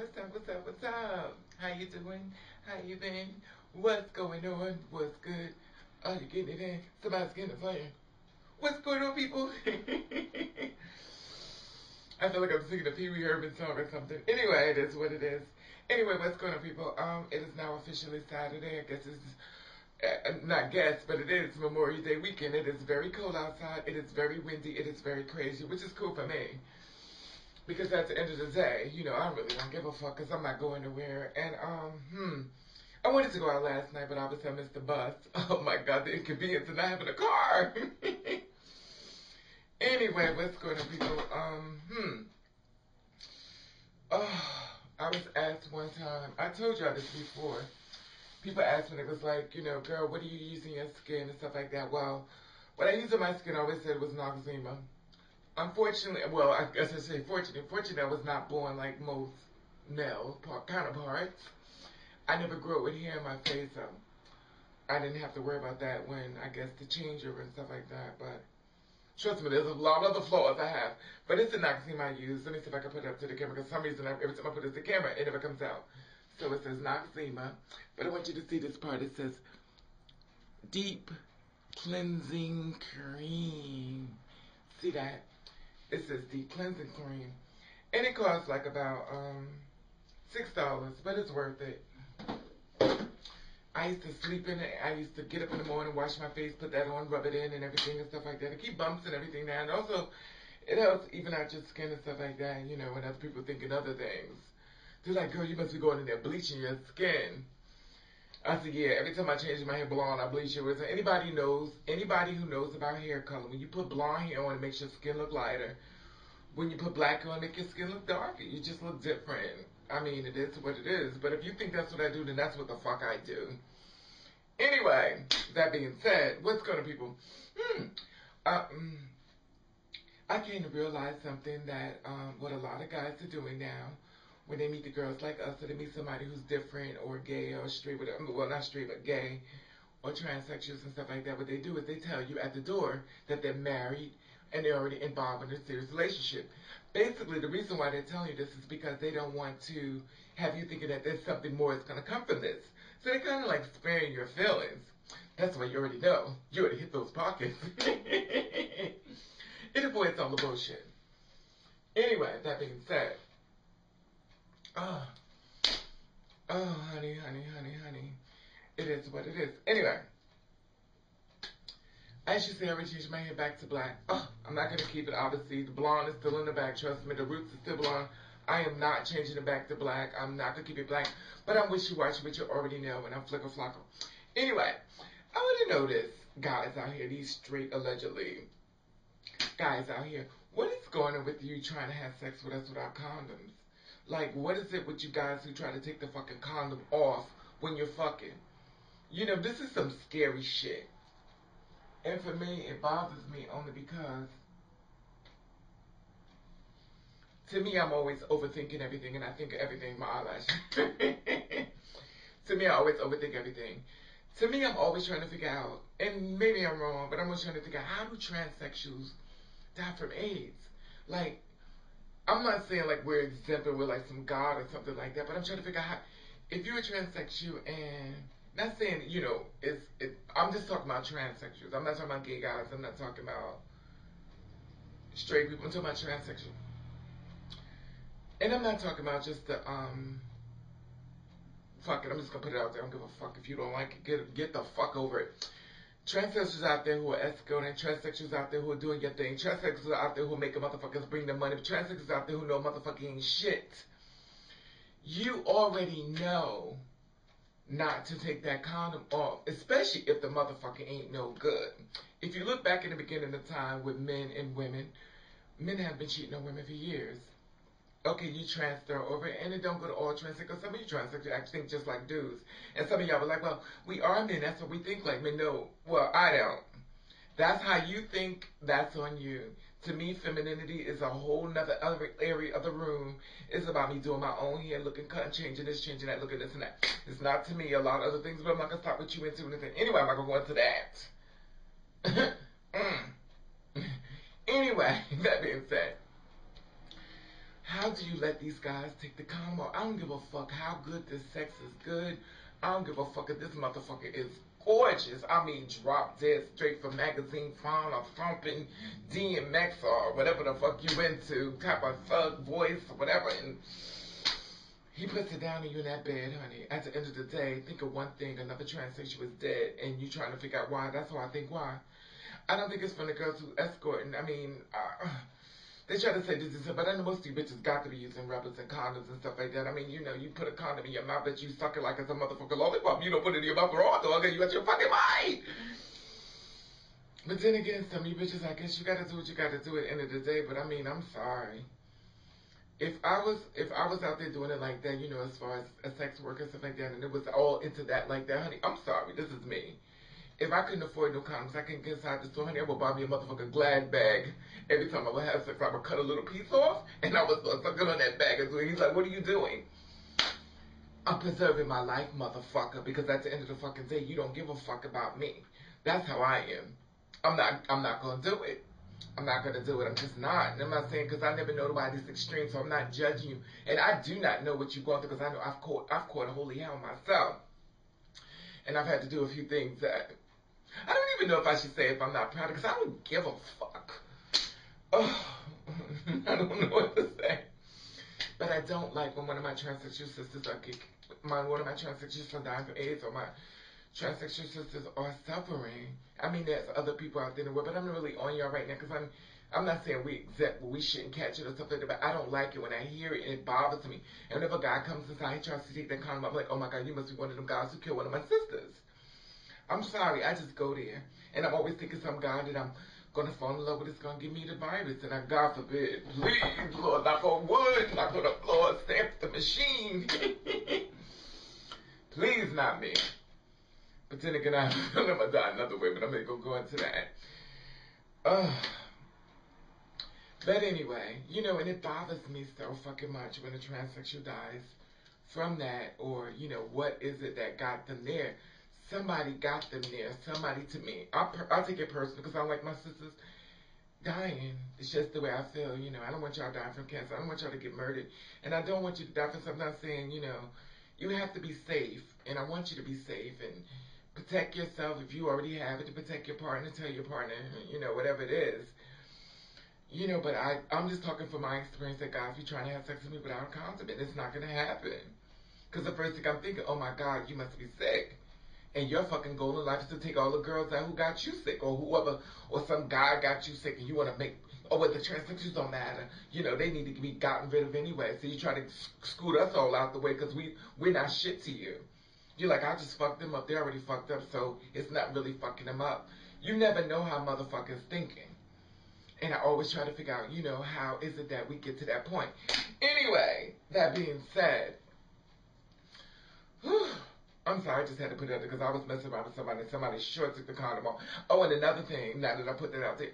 what's up, what's up, what's up? How you doing? How you been? What's going on? What's good? Are you getting it in? Somebody's getting it for you. What's going on, people? I feel like I'm singing a Pee Wee Herman song or something. Anyway, it is what it is. Anyway, what's going on, people? It is now officially Saturday. I guess it's not guess, but it is Memorial Day weekend. It is very cold outside. It is very windy. It is very crazy, which is cool for me. Because at the end of the day, you know, I really don't give a fuck because I'm not going nowhere. And, I wanted to go out last night, but obviously I missed the bus. Oh my God, the inconvenience of not having a car. Anyway, what's going on, people? I was asked one time, I told y'all this before. People asked me, it was like, you know, girl, what do you use in your skin and stuff like that? Well, what I use in my skin, I always said was Noxzema. Unfortunately, well, I guess I say fortunately, I was not born like most male counterparts. I never grew up with hair in my face, so I didn't have to worry about that when, I guess, the changeover and stuff like that. But trust me, there's a lot of other flaws I have. But it's the Noxzema I use. Let me see if I can put it up to the camera, because for some reason, every time I put it to the camera, it never comes out. So it says Noxzema. But I want you to see this part. It says Deep Cleansing Cream. See that? It says Deep Cleansing Cream. And it costs like about $6, but it's worth it. I used to sleep in it. I used to get up in the morning, wash my face, put that on, rub it in and everything and stuff like that. To keep bumps and everything down. And also, it helps even out your skin and stuff like that, you know, when other people thinking other things. They're like, girl, you must be going in there bleaching your skin. I said, yeah, every time I change my hair blonde, I bleach it. Anybody who knows about hair color, when you put blonde hair on, it makes your skin look lighter. When you put black on, it makes your skin look darker. You just look different. I mean, it is what it is. But if you think that's what I do, then that's what the fuck I do. Anyway, that being said, what's going on, people? I came to realize something that what a lot of guys are doing now when they meet the girls like us, or they meet somebody who's different or gay or straight, well, not straight, but gay or transsexuals and stuff like that, what they do is they tell you at the door that they're married and they're already involved in a serious relationship. Basically, the reason why they're telling you this is because they don't want to have you thinking that there's something more that's going to come from this. So they're kind of like sparing your feelings. That's why you already know. You already hit those pockets. It avoids all the bullshit. Anyway, that being said, oh, honey. It is what it is. Anyway, I should say I already changed my hair back to black. Oh, I'm not going to keep it, obviously. The blonde is still in the back. Trust me, the roots are still blonde. I am not changing it back to black. I'm not going to keep it black. But I'm wishy-washy, which you already know, and I'm flicker-flocker. Anyway, I want to know this, guys out here, these straight, allegedly, guys out here. What is going on with you trying to have sex with us without condoms? Like, what is it with you guys who try to take the fucking condom off when you're fucking? You know, this is some scary shit. And for me, it bothers me only because, to me, I'm always overthinking everything, and I think everything, my eyelashes. To me, I always overthink everything. To me, I'm always trying to figure out, and maybe I'm wrong, but I'm always trying to figure out, how do transsexuals die from AIDS? Like, I'm not saying like we're exempt or we're like some god or something like that, but I'm trying to figure out how, if you're a transsexual, and not saying, you know, I'm just talking about transsexuals. I'm not talking about gay guys. I'm not talking about straight people. I'm talking about transsexual. And I'm not talking about just the, fuck it, I'm just gonna put it out there. I don't give a fuck if you don't like it. Get the fuck over it. Transsexuals out there who are escorting, transsexuals out there who are doing your thing, transsexuals out there who are making motherfuckers bring their money, transsexuals out there who know motherfucking shit. You already know not to take that condom off, especially if the motherfucker ain't no good. If you look back in the beginning of time with men and women, men have been cheating on women for years. Okay, you transfer over, and it don't go to all transsexuals. Some of you transsexuals actually think just like dudes. And some of y'all were like, well, we are men, that's what we think like men. No, well, I don't. That's how you think, that's on you. To me, femininity is a whole nother other area of the room. It's about me doing my own hair, looking, cutting, changing this, changing that, looking this and that. It's not to me a lot of other things, but I'm not going to stop what you into anything. Anyway, I'm not going to go into that. Anyway, that being said, How do you let these guys take the condom off? I don't give a fuck how good this sex is good. I don't give a fuck if this motherfucker is gorgeous. I mean, drop dead straight from magazine font or thumping DMX or whatever the fuck you into, type of thug voice or whatever. And he puts it down and you in that bed, honey. At the end of the day, think of one thing, another transsexual is dead, and you trying to figure out why. That's how I think why. I don't think it's from the girls who escorting. I mean, they try to say this, but I know most of you bitches got to be using rubbers and condoms and stuff like that. I mean, you know, you put a condom in your mouth, but you suck it like it's a motherfucking lollipop. You don't put it in your mouth raw, dog, and you out your fucking mind. But then again, some of you bitches, I guess you gotta do what you gotta do at the end of the day. But I mean, I'm sorry. If I was out there doing it like that, you know, as far as a sex worker and stuff like that, and it was all into that like that, honey, I'm sorry. This is me. If I couldn't afford no condoms, I couldn't get inside the store, honey, I would buy me a motherfucking Glad bag. Every time I would have sex, I would cut a little piece off, and I would suck it on that bag. And so he's like, what are you doing? I'm preserving my life, motherfucker, because at the end of the fucking day, you don't give a fuck about me. That's how I am. I'm not going to do it. I'm not going to do it. I'm just not. And I'm not saying because I never know about this extreme, so I'm not judging you. And I do not know what you're going through because I know I've caught a holy hell myself. And I've had to do a few things that I don't even know if I should say if I'm not proud because I don't give a fuck. Oh, I don't know what to say. But I don't like when one of my transsexual sisters one of my transsexual sisters dying from AIDS or my transsexual sisters are suffering. I mean, there's other people out there in the world, but I'm not really on y'all right now because I'm not saying we shouldn't catch it or something like that, but I don't like it when I hear it and it bothers me. And whenever a guy comes inside, he tries to take that condom, I'm like, oh my God, you must be one of them guys who killed one of my sisters. I'm sorry, I just go there. And I'm always thinking some guy that I'm going to fall in love with is going to give me the virus. And I, God forbid, please, Lord, knock on wood, knock on the floor, stamp the machine. Please, not me. But then again, I'm going to die another way, but I'm going to go into that. But anyway, you know, and it bothers me so fucking much when a transsexual dies from that, or, you know, what is it that got them there? Somebody got them there, somebody to me. I'll take it personal because I don't like my sisters dying. It's just the way I feel, you know. I don't want y'all dying from cancer. I don't want y'all to get murdered. And I don't want you to die from something. I'm not saying, you know, you have to be safe, and I want you to be safe and protect yourself if you already have it, to protect your partner, tell your partner, you know, whatever it is. You know, but I'm just talking from my experience that guys be trying to have sex with me without a condom, and it's not going to happen. Because the first thing I'm thinking, oh my God, you must be sick. And your fucking goal in life is to take all the girls out who got you sick, or whoever, or some guy got you sick, and you want to make, or what, the transsexuals don't matter. You know, they need to be gotten rid of anyway. So you try to scoot us all out the way because we're not shit to you. You're like, I just fucked them up. They already fucked up, so it's not really fucking them up. You never know how motherfuckers thinking. And I always try to figure out, you know, how is it that we get to that point? Anyway, that being said, I'm sorry, I just had to put it out there because I was messing around with somebody and somebody sure took the condom off. Oh, and another thing, now that I put that out there,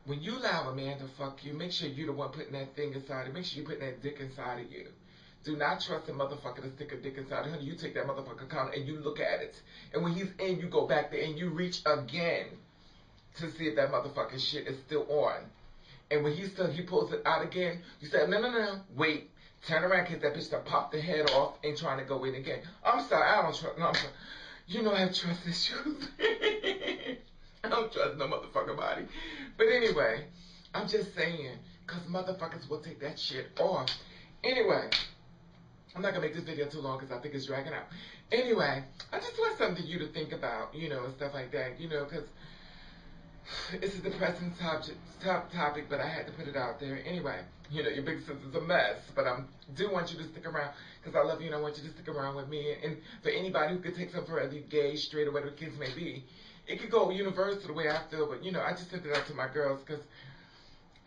when you allow a man to fuck you, make sure you're the one putting that thing inside it. Make sure you're putting that dick inside of you. Do not trust a motherfucker to stick a dick inside of him. You take that motherfucker condom and you look at it. And when he's in, you go back there and you reach again to see if that motherfucking shit is still on. And when he pulls it out again, you say, no, wait. Turn around, get that bitch to pop the head off and trying to go in again. I'm sorry, I don't trust, no, I'm sorry. You know I have trust issues. I don't trust no motherfucking body. But anyway, I'm just saying, because motherfuckers will take that shit off. Anyway, I'm not going to make this video too long because I think it's dragging out. Anyway, I just want something for you to think about, you know, and stuff like that, you know, because it's a depressing topic, but I had to put it out there. Anyway, you know, your big sister's a mess, but I do want you to stick around because I love you and I want you to stick around with me. And for anybody who could take something for either gay, straight, or whatever the case may be, it could go universal the way I feel, but, you know, I just sent it out to my girls because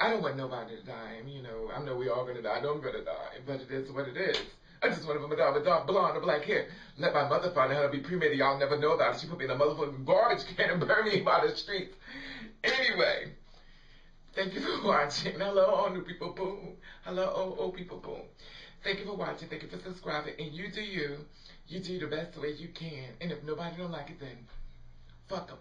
I don't want nobody to die. And, you know, I know we all going to die. I know I'm going to die, but it is what it is. I just want to put my dog blonde or black hair. Let my mother find out how to be cremated. Y'all never know about it. She put me in a motherfucking garbage can and burned me by the streets. Anyway, thank you for watching. Hello, all new people, boom. Hello, old people, boom. Thank you for watching. Thank you for subscribing. And you do you. You do the best way you can. And if nobody don't like it, then fuck them.